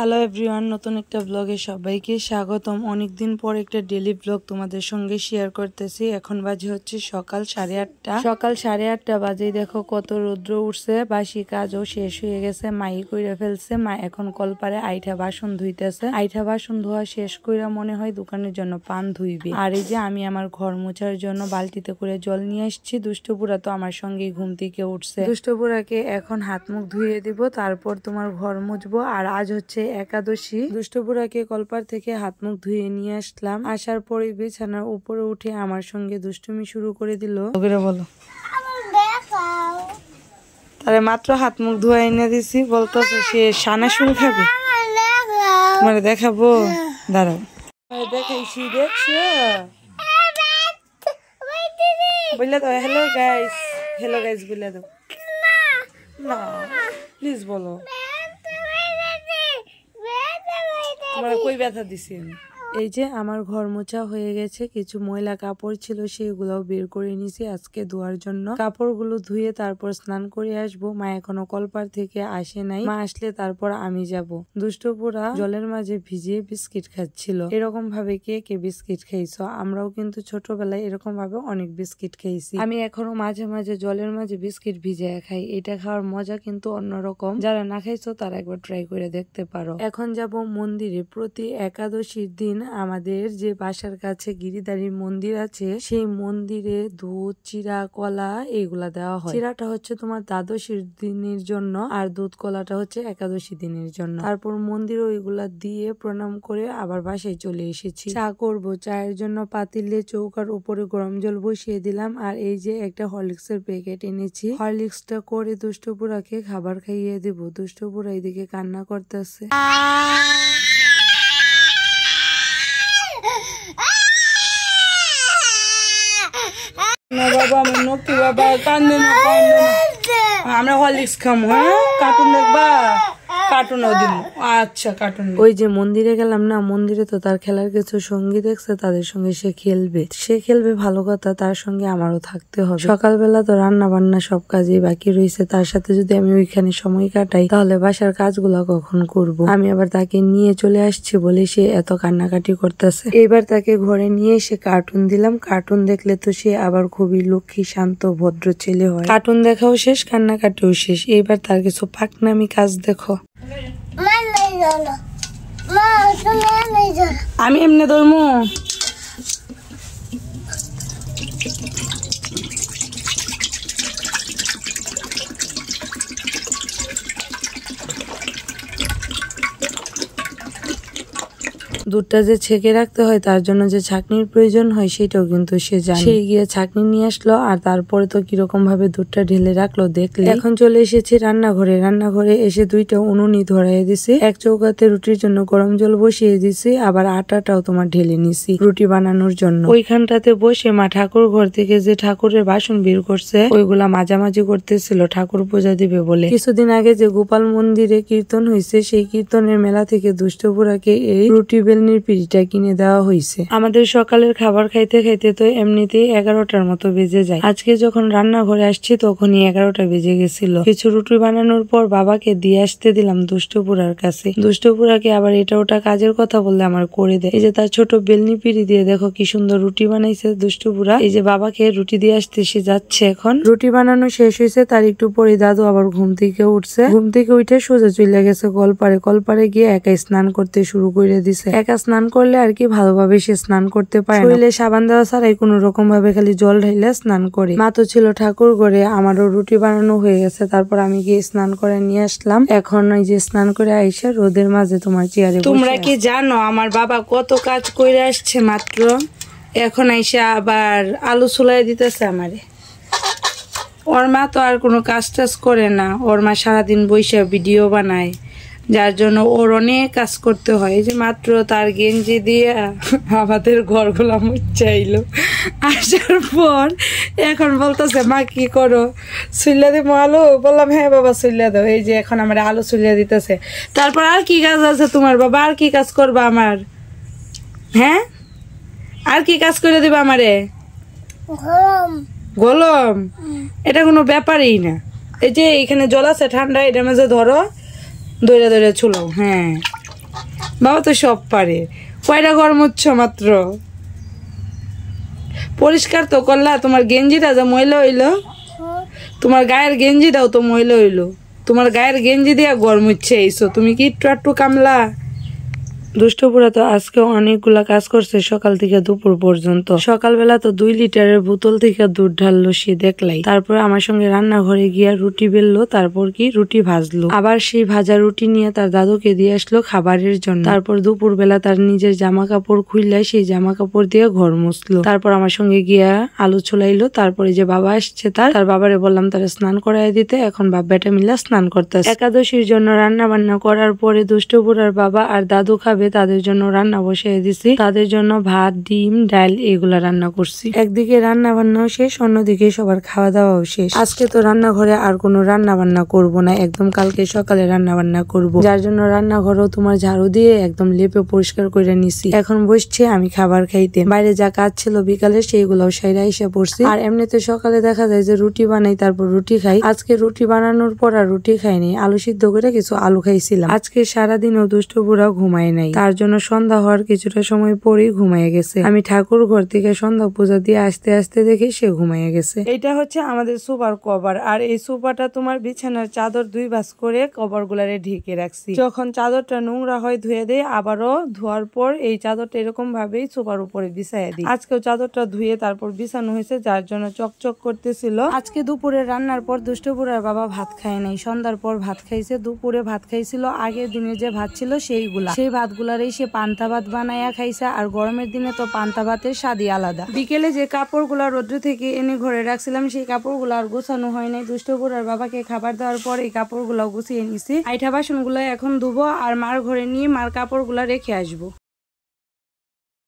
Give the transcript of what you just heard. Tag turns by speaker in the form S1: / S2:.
S1: Hello everyone, নতুন একটা ব্লগে সবাইকে স্বাগতম। অনেকদিন পর একটা ডেইলি ব্লগ তোমাদের সঙ্গে শেয়ার করতেছি। এখন বাজে হচ্ছে সকাল 8:30। সকাল 8:30 বাজেই দেখো কত রৌদ্র উঠছে। বাসি কাজও শেষ হয়ে গেছে, মাই কইরা ফেলছে। মা এখন কলপারে আইঠা বাসন ধুইতেছে। আইঠা বাসন ধোয়া শেষ কইরা মনে হয় দোকানের জন্য পান ধুইবে। আর এই যে আমি আমার ঘর মোছার জন্য বালতিতে করে জল নিয়ে আসছি। দুষ্টপুরা তো আমার সঙ্গেই ঘুম থেকে উঠছে। দুষ্টপুরাকে এখন হাত মুখ ধুয়ে দিব, তারপর তোমার ঘর মুছবো। আর আজ হচ্ছে একাদশী। দুষ্টপুরাকে কলপার থেকে হাত মুখ ধুয়ে নিয়ে আসলাম। আসার পরে বিছানার উপরে উঠে আমার সঙ্গে দুষ্টুমি শুরু করে দিল। বলো, তাহলে মাত্র হাত মুখ ধোয়া এনে দিছি, বলতেছে সে সানা শুরু খাবে। তোমার দেখাবো, দাঁড়াও দেখাইছি, দেখছো? বললে দাও হ্যালো গাইস, হ্যালো গাইস বললে দাও না, প্লিজ বলো। তোমার কই ব্যথা দিছি আমি? এই যে আমার ঘর মোছা হয়ে গেছে, কিছু ময়লা কাপড় ছিল সেগুলোও বের করে নিছি আজকে ধোয়ার জন্য। কাপড়গুলো ধুয়ে তারপর স্নান করে আসবো। মা এখনো কলপার থেকে আসে নাই, মা আসলে তারপর আমি যাব। দুষ্টপুরা জলের মাঝে ভিজিয়ে বিস্কিট খাচ্ছিল। এরকম ভাবে কে কে বিস্কিট খাইছো? আমরাও কিন্তু ছোটবেলায় এরকম ভাবে অনেক বিস্কিট খাইছি। আমি এখনো মাঝে মাঝে জলের মাঝে বিস্কিট ভিজিয়ে খাই। এটা খাওয়ার মজা কিন্তু অন্যরকম। যারা না খাইছো তারা একবার ট্রাই করে দেখতে পারো। এখন যাব মন্দিরে। প্রতি একাদশীর দিন আমাদের যে বাসার কাছে গিরিধারী মন্দির আছে, সেই মন্দিরে দুধ, চিরা, কলা এইগুলা দেওয়া হয়। চিরাটা হচ্ছে তোমার দ্বাদশীর দিনের জন্য, আর দুধ কলাটা হচ্ছে একাদশী দিনের জন্য। তারপর মন্দিরে ওইগুলা দিয়ে প্রণাম করে আবার বাসায় চলে এসেছি। চা করবো। চায়ের জন্য পাতিলে চৌকার উপরে গরম জল বসিয়ে দিলাম। আর এই যে একটা হরলিক্সের প্যাকেট এনেছি, হরলিক্সটা করে দুষ্টপুরাকে খাবার খাইয়ে দিব। দুষ্টপুরা এদিকে কান্না করতেছে। না বাবা, আমার নকি বাবা, কান্দে না, আমরা হরলিক্স খামো। হ্যাঁ, কার্টুন দেখবা? কার্টুনও দিব। আচ্ছা, কার্টুন। ওই যে মন্দিরে গেলাম না, মন্দিরে তো তার খেলার কিছু সঙ্গী দেখছে, তাদের সঙ্গে সে খেলবে ভালো কথা, তার সঙ্গে আমারও থাকতে হবে। সকালবেলা তো রান্না বান্না সব কাজই বাকি রয়েছে, তার সাথে যদি আমি ওইখানে সময় কাটাই তাহলে বাসার কাজগুলো কখন করব? আমি আবার তাকে নিয়ে চলে আসছি বলে সে এত কান্নাকাটি করতেছে। এবার তাকে ঘরে নিয়ে এসে কার্টুন দিলাম। কার্টুন দেখলে তো সে আবার খুবই লক্ষ্মী, শান্ত, ভদ্র ছেলে হয়। কার্টুন দেখাও শেষ, কান্নাকাটিও শেষ। এবার তার কিছু পাকনামি কাজ দেখো। আমি এমনি ধরমু। দুধটা যে ছেঁকে রাখতে হয়, তার জন্য যে ছাঁকনির প্রয়োজন হয় সেটাও কিন্তু সে জানে। সে গিয়ে ছাঁকনি নিয়ে আসলো, আর তারপরে তো কিরকম ভাবে দুধটা ঢেলে রাখলো দেখলে। এখন চলে এসেছি রান্নাঘরে। রান্নাঘরে এসে দুইটা উনুনি ধরাই দিছি। এক চৌকাতে রুটির জন্য গরম জল বসিয়ে দিছি, আবার আটাটাও তোমার ঢেলে নিছি রুটি বানানোর জন্য। ওইখানটাতে বসে মা ঠাকুর ঘর থেকে যে ঠাকুরের বাসন বের করছে ওইগুলা মাঝামাঝি করতেছিল ঠাকুর পূজা দিবে বলে। কিছুদিন আগে যে গোপাল মন্দিরে কীর্তন হয়েছে, সেই কীর্তনের মেলা থেকে দুষ্টপুরাকে এই রুটি বেলনির পিড়িটা কিনে দেওয়া হয়েছে। আমাদের সকালের খাবার খাইতে খাইতে তো এমনিতেই 11টার মতো বেজে যায়। আজকে যখন রান্নাঘরে আসছি তখনই 11টা বেজে গেছিল। কিছু রুটি বানানোর পর বাবাকে দিয়ে আসতে দিলাম দুষ্টপুরার কাছে। দুষ্টপুরাকে আবার এটা ওটা কাজের কথা বললে আমার করে দেয়। এই যে তার ছোট বেলনি পিড়ি দিয়ে দেখো কি সুন্দর রুটি বানাইছে দুষ্টপুরা। এই যে বাবাকে রুটি দিয়ে আসতে সে যাচ্ছে। এখন রুটি বানানো শেষ হয়েছে, তার একটু পরে দাদু আবার ঘুম থেকে উঠছে। ঘুম থেকে উঠে সোজা চলে গেছে কলপারে। কলপারে গিয়ে একাই স্নান করতে শুরু করে দিছে। একা স্নান করলে আর কি ভালোভাবে সে স্নান করতে পারে না। শরীরে সাবান দেওয়া ছাড়াই কোন রকম ভাবে খালি জল ঢাইলে স্নান করে। মা তো ছিল ঠাকুর ঘরে, আমারও রুটি বানানো হয়ে গেছে। তারপর আমি গিয়ে স্নান করে নিয়ে আসলাম। এখন ওই যে স্নান করে আইসা রোদের মাঝে তোমার চেয়ারে। তোমরা কি জানো আমার বাবা কত কাজ করে আসছে মাত্র? এখন আইসা আবার আলু চুলাই দিতেছে আমারে। ওর মা তো আর কোনো কাজ টাজ করে না, ওর মা সারাদিন বইসা ভিডিও বানায়, যার জন্য ওর অনেক কাজ করতে হয়। এই যে মাত্র তার গেঞ্জি দিয়ে আমাদের ঘরগুলা মুচ্ছাইলো। আসার পর এখন বলতেছে মা কি করো, চুল্লা দিব আলু? বললাম হ্যাঁ বাবা চুল্লা দাও। এই যে এখন আমার আলু চুল্লা দিতেছে। তারপর আর কি কাজ আছে তোমার বাবা? আর কি কাজ করবা আমার? হ্যাঁ, আর কি কাজ করে দিবা আমারে? গলম? এটা কোনো ব্যাপারই না। এই যে এখানে জল আছে ঠান্ডা, এটার মাঝে ধরো, দইরা দইরা ছুলাও। হ্যাঁ, বাবা তো সব পারে। কয়টা ঘর মুচ্ছ মাত্র? পরিষ্কার তো করলা? তোমার গেঞ্জিটা যা ময়লা হইলো, তোমার গায়ের গেঞ্জিটাও তো ময়লা হইলো। তোমার গায়ের গেঞ্জি দিয়া ঘর মুচ্ছে এইসো, তুমি কি একটু একটু কামলা? দুষ্টপুরা তো আজকে অনেকগুলা কাজ করছে সকাল থেকে দুপুর পর্যন্ত। সকালবেলা তো 2 লিটারের বোতল থেকে দুধ ঢাললো সে দেখলাই। তারপর আমার সঙ্গে রান্নাঘরে গিয়া রুটি বেললো, তারপর কি রুটি ভাজলো। আবার সেই ভাজা রুটি নিয়ে তার দাদুকে দিয়ে আসলো খাবারের জন্য। তারপর দুপুর বেলা তার নিজের জামা কাপড় খুললাই সেই জামা কাপড় দিয়ে ঘর মুছলো। তারপর আমার সঙ্গে গিয়া আলু ছোলাইলো। তারপরে যে বাবা আসছে তার বাবারে বললাম তারা স্নান করাই দিতে। এখন বাব্বাটা মিলা স্নান করতেছে। একাদশীর জন্য রান্না বান্না করার পরে দুষ্টপুরার বাবা আর দাদু খাবে, তাদের জন্য রান্না বসিয়ে দিছি। তাদের জন্য ভাত, ডিম, ডাল এগুলা রান্না করছি। একদিকে রান্না বান্নাও শেষ, অন্যদিকে সবার খাওয়া দাওয়াও শেষ। আজকে তো রান্নাঘরে আর কোনো রান্না বান্না করব না, একদম কালকে সকালে রান্না বান্না করব। যার জন্য রান্নাঘরও তোমার ঝাড়ু দিয়ে একদম লেপে পরিষ্কার করে নিছি। এখন বসছি আমি খাবার খাইতে। বাইরে যা কাজ ছিল বিকালে সেইগুলাও সাইরা এসে পড়ছি। আর এমনিতে সকালে দেখা যায় যে রুটি বানাই, তারপর রুটি খাই। আজকে রুটি বানানোর পর আর রুটি খাইনি, আলু সিদ্ধ করে কিছু আলু খাইছিলাম। আজকে সারাদিনও দুষ্টপুরা ঘুমায় নাই, তার জন্য সন্ধ্যা হওয়ার কিছুটা সময় পরেই ঘুমাইয়ে গেছে। আমি ঠাকুর ঘর থেকে সন্ধ্যা পূজা দিয়ে আসতে আসতে দেখি সে ঘুমাইয়ে গেছে। এটা হচ্ছে আমাদের সোফার কভার। আর এই সোফাটা তোমার বিছানার চাদর 2 ভাঁজ করে কভার গুলারে ঢেকে রাখছি। যখন চাদরটা নোংরা হয় ধুয়ে দেয়, আবারও ধোয়ার পর এই চাদরটা এরকম ভাবেই সোফার উপরে বিছাইয়া দিই। আজকেও চাদরটা ধুয়ে তারপর বিছানো হয়েছে, যার জন্য চকচক করতেছিল। আজকে দুপুরে রান্নার পর দুষ্টপুরার বাবা ভাত খায় নাই, সন্ধ্যার পর ভাত খাইছে। দুপুরে ভাত খাইছিল আগের দিনে যে ভাত ছিল সেইগুলা, সেই ভাতগুলারই সে পান্তা ভাত বানাইয়া খাইছে। আর গরমের দিনে তো পান্তা ভাতের স্বাদই আলাদা। বিকেলে যে কাপড়গুলা রোদ্র থেকে এনে ঘরে রাখছিলাম সেই কাপড়গুলো আর গোছানো হয় নাই। দুষ্টপুরার বাবাকে খাবার দেওয়ার পর এই কাপড়গুলো গুছিয়ে নিছি। আইঠা বাসনগুলো এখন ধুবো আর মার ঘরে নিয়ে মার কাপড়গুলা রেখে আসবো।